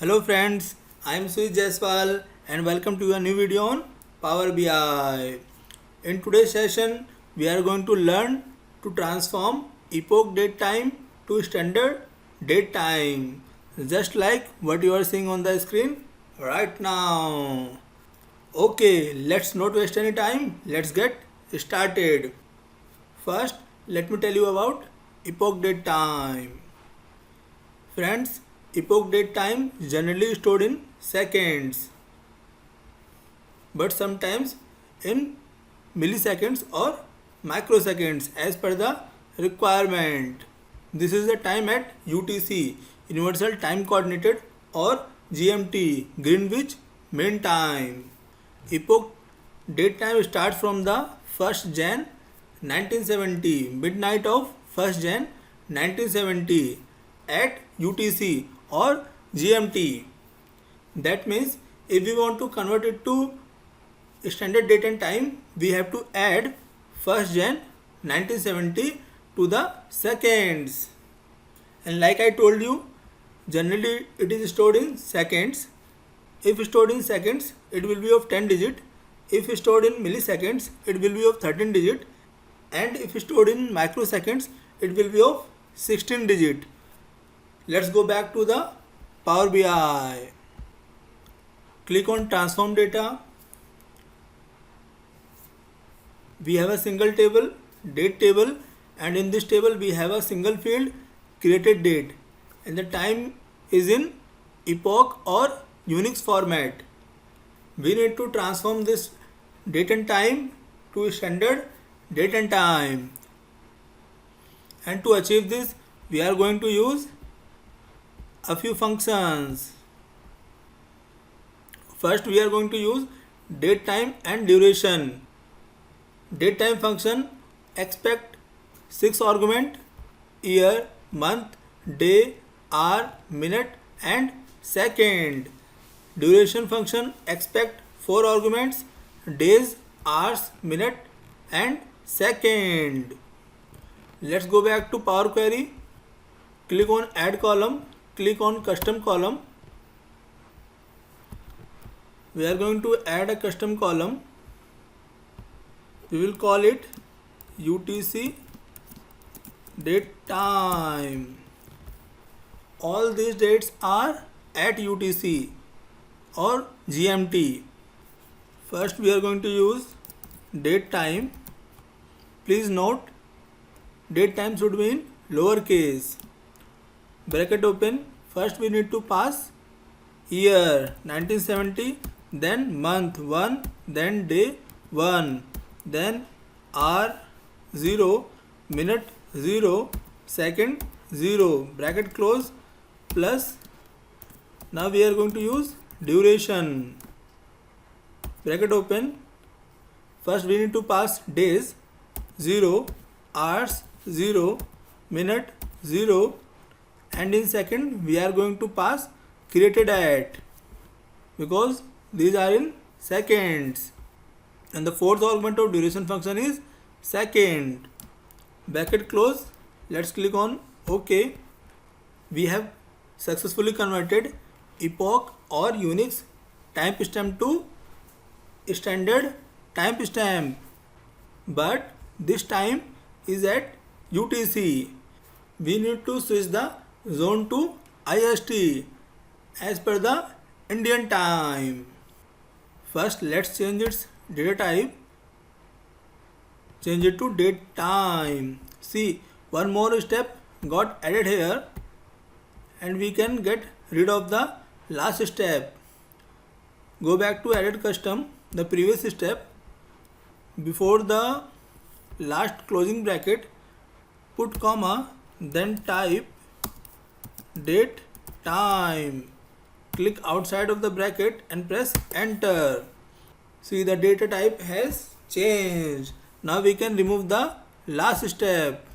Hello friends, I am Sujeet Jaiswal and welcome to a new video on Power BI. In today's session, we are going to learn to transform epoch date time to standard date time, just like what you are seeing on the screen right now. Okay, let's not waste any time. Let's get started. First, let me tell you about epoch date time. Friends, epoch date time is generally stored in seconds, but sometimes in milliseconds or microseconds as per the requirement. This is the time at UTC, Universal Time Coordinated, or GMT, Greenwich Mean Time. Epoch date time starts from the 1st Jan 1970, midnight of 1st Jan 1970 at UTC or GMT. That means if we want to convert it to standard date and time, we have to add 1st Jan 1970 to the seconds. And like I told you, generally it is stored in seconds. If stored in seconds, it will be of 10 digit. If stored in milliseconds, it will be of 13 digit. And if stored in microseconds, it will be of 16 digit. Let's go back to the Power BI. Click on transform data. We have a single table, date table, and in this table we have a single field, created date, and the time is in epoch or Unix format. We need to transform this date and time to standard date and time, and to achieve this we are going to use a few functions. First, we are going to use date time and duration. Date time function expect 6 argument, year, month, day, hour, minute and second. Duration function expect 4 arguments, days, hours, minute and second. Let's go back to Power Query. Click on add column. Click on custom column. We are going to add a custom column. We will call it UTC date time. All these dates are at UTC or GMT. First we are going to use date time. Please note, date time should be in lowercase. Bracket open. First we need to pass year 1970, then month 1, then day 1, then hour 0, minute 0, second 0, bracket close, plus now we are going to use duration. Bracket open. First we need to pass days 0, hours 0, minute 0, and in second we are going to pass created at, because these are in seconds, and the fourth argument of duration function is second. Bracket close. Let's click on OK. We have successfully converted epoch or Unix timestamp to standard timestamp, but this time is at UTC. We need to switch the zone to IST as per the Indian time. First, let's change its data type. Change it to date time. See, one more step got added here, and we can get rid of the last step. Go back to added custom, the previous step. Before the last closing bracket, put comma, then type date time. Click outside of the bracket and press enter. See, the data type has changed. Now we can remove the last step.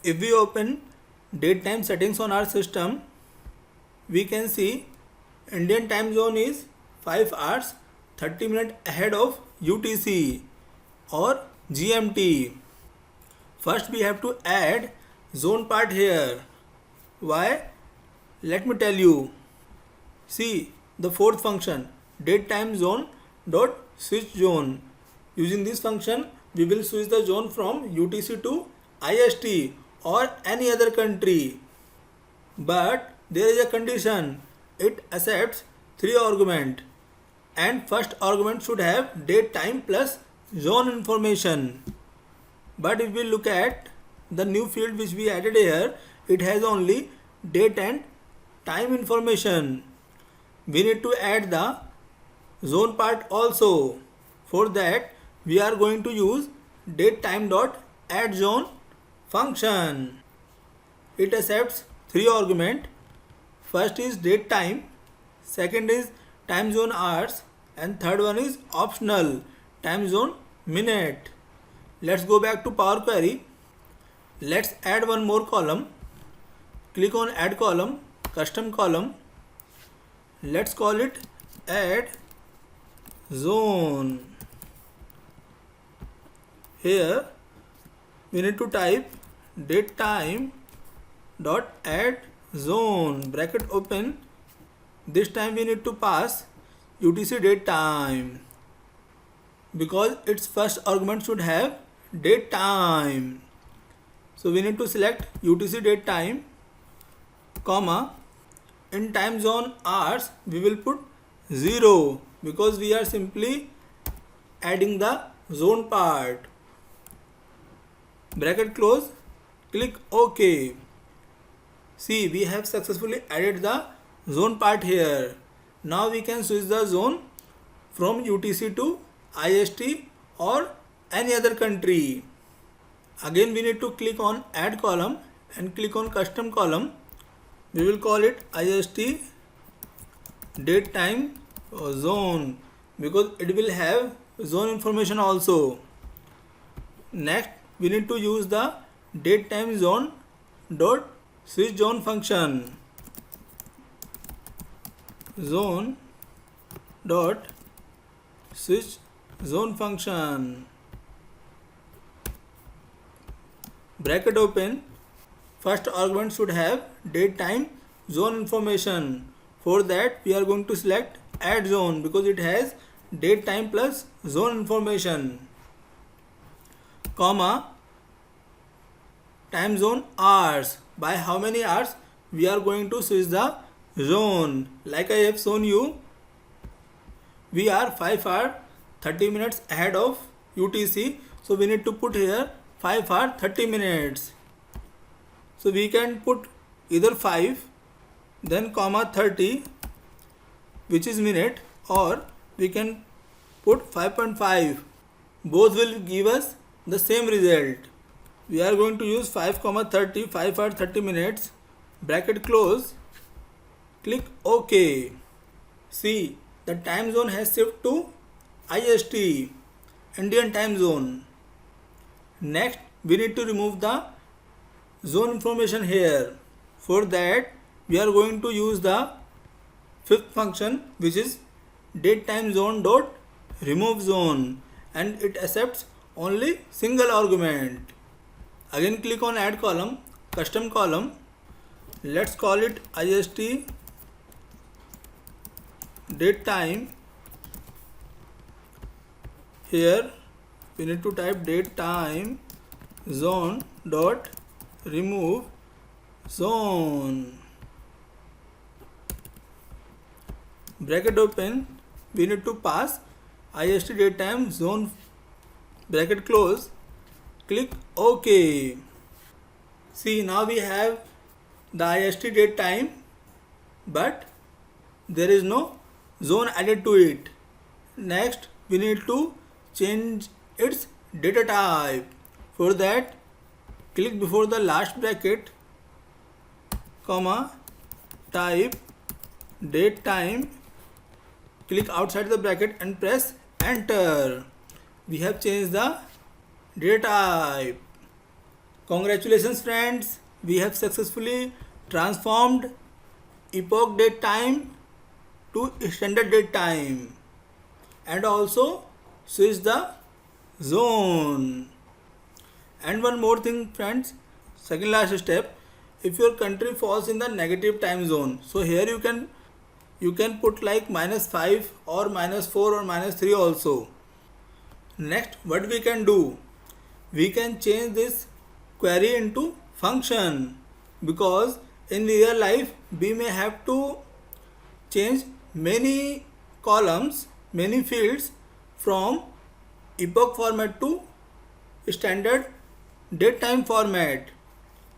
If we open date time settings on our system, we can see Indian time zone is 5 hours 30 minutes ahead of UTC or GMT. First we have to add zone part here. Why? Let me tell you. See the fourth function, datetime zone dot switch zone. Using this function, we will switch the zone from UTC to IST or any other country. But there is a condition. It accepts 3 arguments, and first argument should have date time plus zone information. But if we look at the new field which we added here, it has only date and time information. We need to add the zone part also. For that, we are going to use datetime dot add zone function. It accepts 3 arguments. First is date time, second is time zone hours, and third one is optional time zone minute. Let's go back to Power Query. Let's add one more column. Click on add column, custom column. Let's call it add zone. Here we need to type datetime dot add zone, bracket open. This time we need to pass UTC date time because its first argument should have date time. So we need to select UTC date time, comma, in time zone hours we will put 0 because we are simply adding the zone part. Bracket close, click OK. See, we have successfully added the zone part here. Now we can switch the zone from UTC to IST or any other country. Again we need to click on add column and click on custom column. We will call it IST date time zone because it will have zone information also. Next we need to use the date time zone dot switch zone function. Zone dot switch zone function. Bracket open. First argument should have date time zone information. For that we are going to select add zone because it has date time plus zone information, comma, time zone hours. By how many hours we are going to switch the zone. Like I have shown you, we are 5 hours 30 minutes ahead of UTC, so we need to put here 5 hours 30 minutes. So we can put either 5 then comma 30 which is minute, or we can put 5.5. Both will give us the same result. We are going to use 5 comma 30, 5 hours 30 minutes, bracket close, click OK. See, the time zone has shifted to IST, Indian time zone. Next we need to remove the zone information here. For that we are going to use the fifth function, which is datetime zone dot remove zone, and it accepts only single argument. Again click on add column, custom column. Let's call it IST date time. Here we need to type date time zone dot remove zone. Bracket open. We need to pass IST date time zone, bracket close, click OK. See, now we have the IST date time, but there is no zone added to it. Next we need to change its data type. For that, click before the last bracket, comma, type date time, click outside the bracket and press enter. We have changed the data type. Congratulations friends, we have successfully transformed epoch date time to standard date time and also switch the zone. And one more thing friends, second last step, if your country falls in the negative time zone, so here you can You can put like -5 or -4 or -3 also. Next, what we can do? We can change this query into function, because in real life we may have to change many columns, many fields from epoch format to standard datetime format,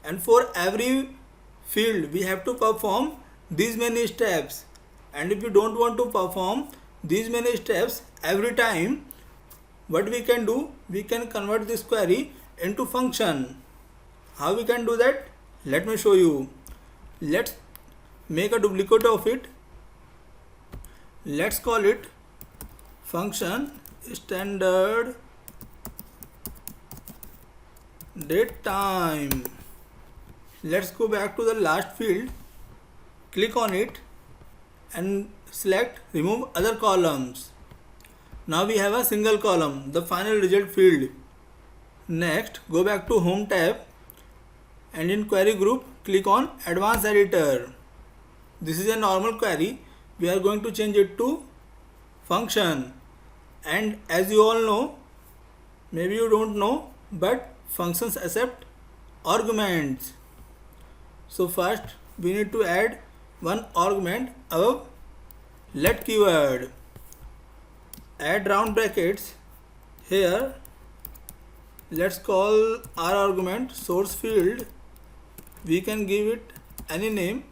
and for every field we have to perform these many steps. And if you don't want to perform these many steps every time, what we can do, we can convert this query into function. How we can do that? Let me show you. Let's make a duplicate of it. Let's call it function standard datetime. Let's go back to the last field, click on it and select remove other columns. Now we have a single column, the final result field. Next, go back to home tab and in query group click on advanced editor. This is a normal query. We are going to change it to function, and as you all know, maybe you don't know, but functions accept arguments. So first we need to add one argument above let keyword. Add round brackets here. Let's call our argument source field. We can give it any name,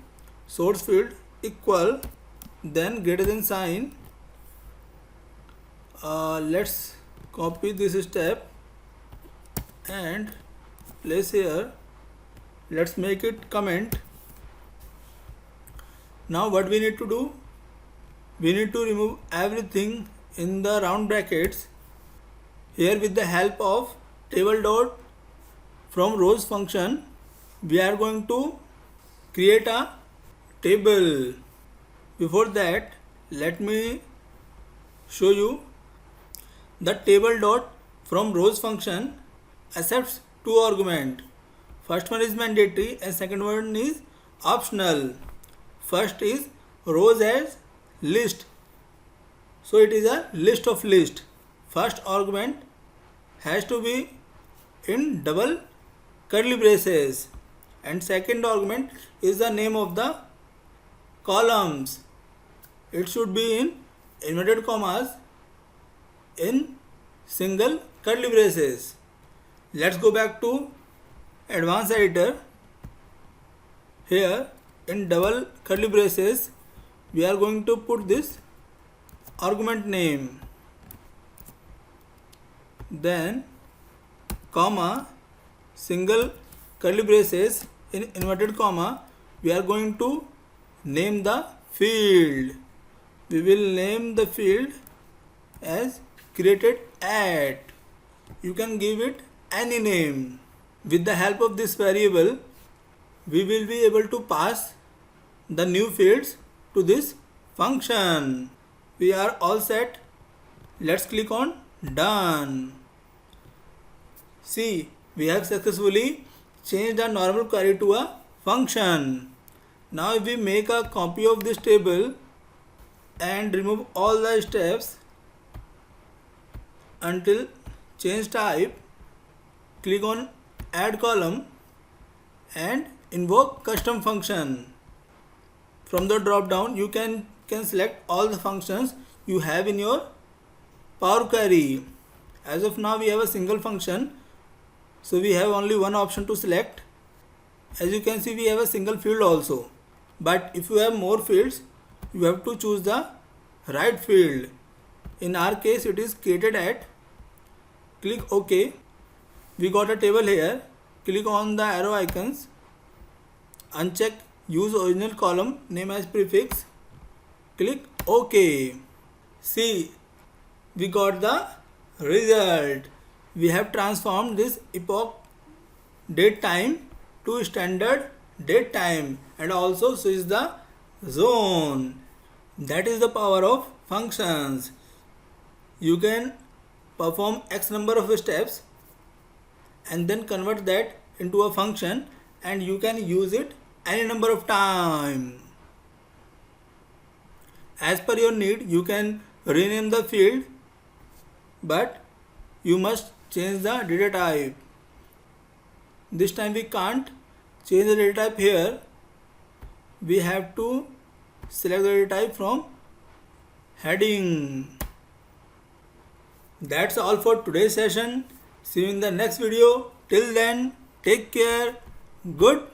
source field equal, then greater than sign. Let's copy this step and place here. Let's make it comment. Now what we need to do? We need to remove everything in the round brackets. Here with the help of table dot from rows function, we are going to create a table. Before that, let me show you. The table dot from rows function accepts two arguments. First one is mandatory and second one is optional. First is rows as list, so it is a list of list. First argument has to be in double curly braces, and second argument is the name of the columns. It should be in inverted commas in single curly braces. Let's go back to advanced editor. Here in double curly braces we are going to put this argument name, then comma, single curly braces in inverted comma, we are going to name the field. We will name the field as created at. You can give it any name. With the help of this variable, we will be able to pass the new fields to this function. We are all set. Let's click on done. See, we have successfully changed a normal query to a function. Now if we make a copy of this table and remove all the steps until change type, click on add column and invoke custom function. From the drop down you can select all the functions you have in your Power Query. As of now we have a single function, so we have only one option to select. As you can see, we have a single field also, but if you have more fields you have to choose the right field. In our case it is created at. Click OK. We got a table here. Click on the arrow icons, uncheck use original column name as prefix, click OK. See, we got the result. We have transformed this epoch date time to standard date time and also switch the zone. That is the power of functions. You can perform X number of steps and then convert that into a function, and you can use it any number of time. As per your need, you can rename the field, but you must change the data type. This time we can't change the data type here. We have to select the data type from heading. That's all for today's session. See you in the next video. Till then, take care. Goodbye.